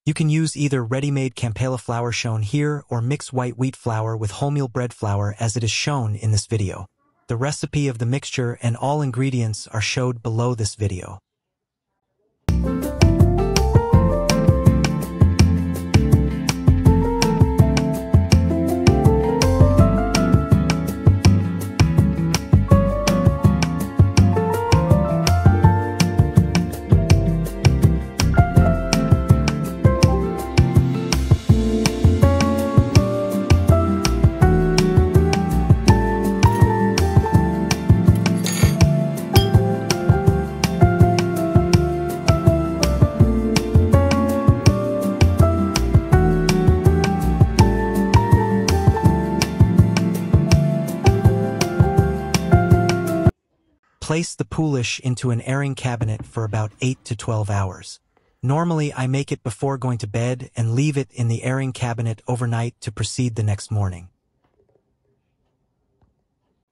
You can use either ready-made Campélu flour shown here or mix white wheat flour with wholemeal bread flour as it is shown in this video. The recipe of the mixture and all ingredients are showed below this video. Place the poolish into an airing cabinet for about 8 to 12 hours. Normally, I make it before going to bed and leave it in the airing cabinet overnight to proceed the next morning.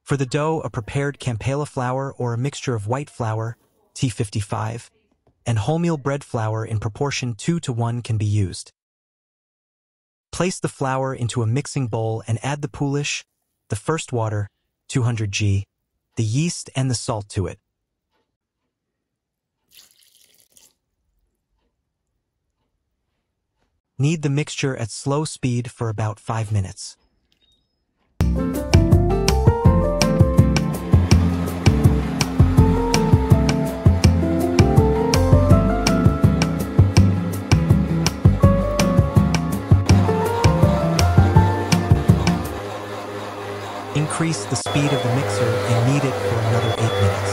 For the dough, a prepared Campélu flour or a mixture of white flour, T55, and wholemeal bread flour in proportion 2 to 1 can be used. Place the flour into a mixing bowl and add the poolish, the first water, 200 g, the yeast and the salt to it. Knead the mixture at slow speed for about 5 minutes. Increase the speed of the mixer and knead it for another 8 minutes.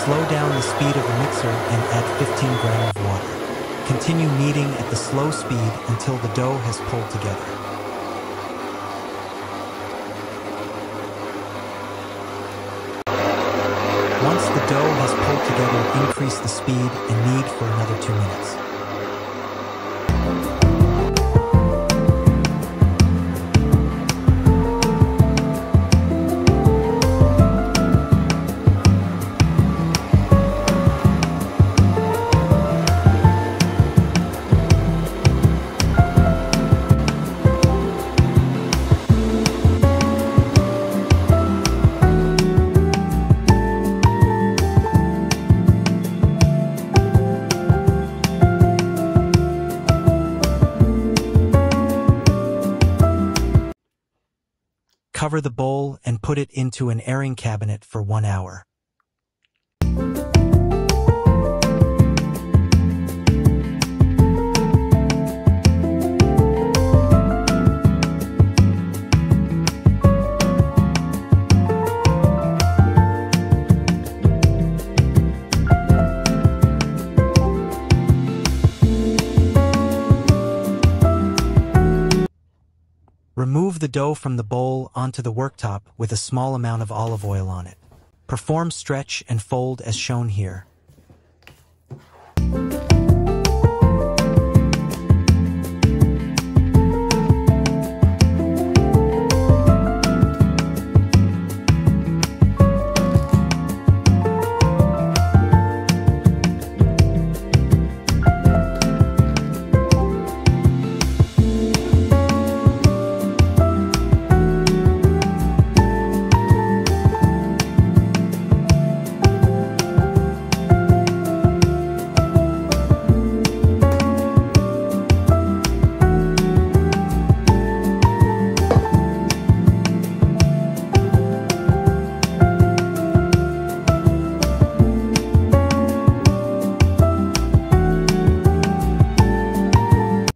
Slow down the speed of the mixer and add 15 grams of water. Continue kneading at the slow speed until the dough has pulled together. Once the dough has pulled together, increase the speed and knead for another 2 minutes. Cover the bowl and put it into an airing cabinet for 1 hour. Remove the dough from the bowl onto the worktop with a small amount of olive oil on it. Perform stretch and fold as shown here.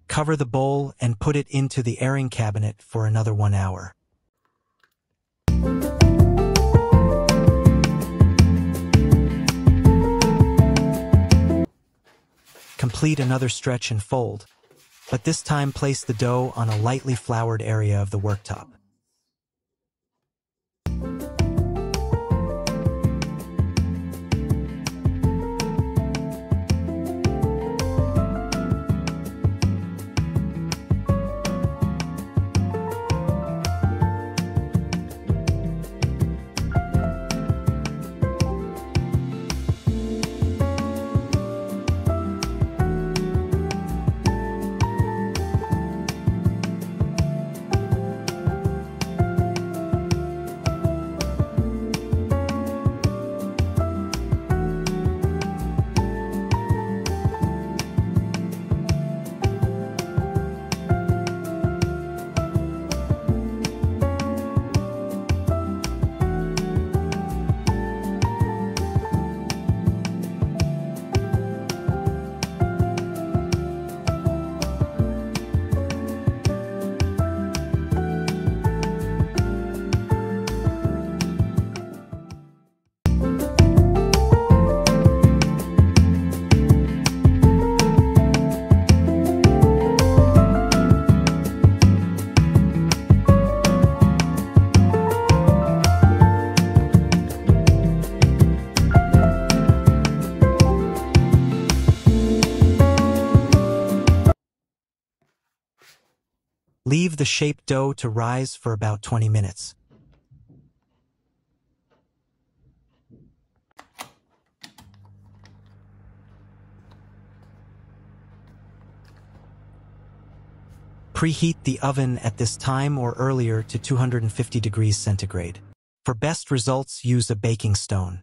Cover the bowl and put it into the airing cabinet for another 1 hour. Complete another stretch and fold, but this time place the dough on a lightly floured area of the worktop. Leave the shaped dough to rise for about 20 minutes. Preheat the oven at this time or earlier to 250 degrees centigrade. For best results, use a baking stone.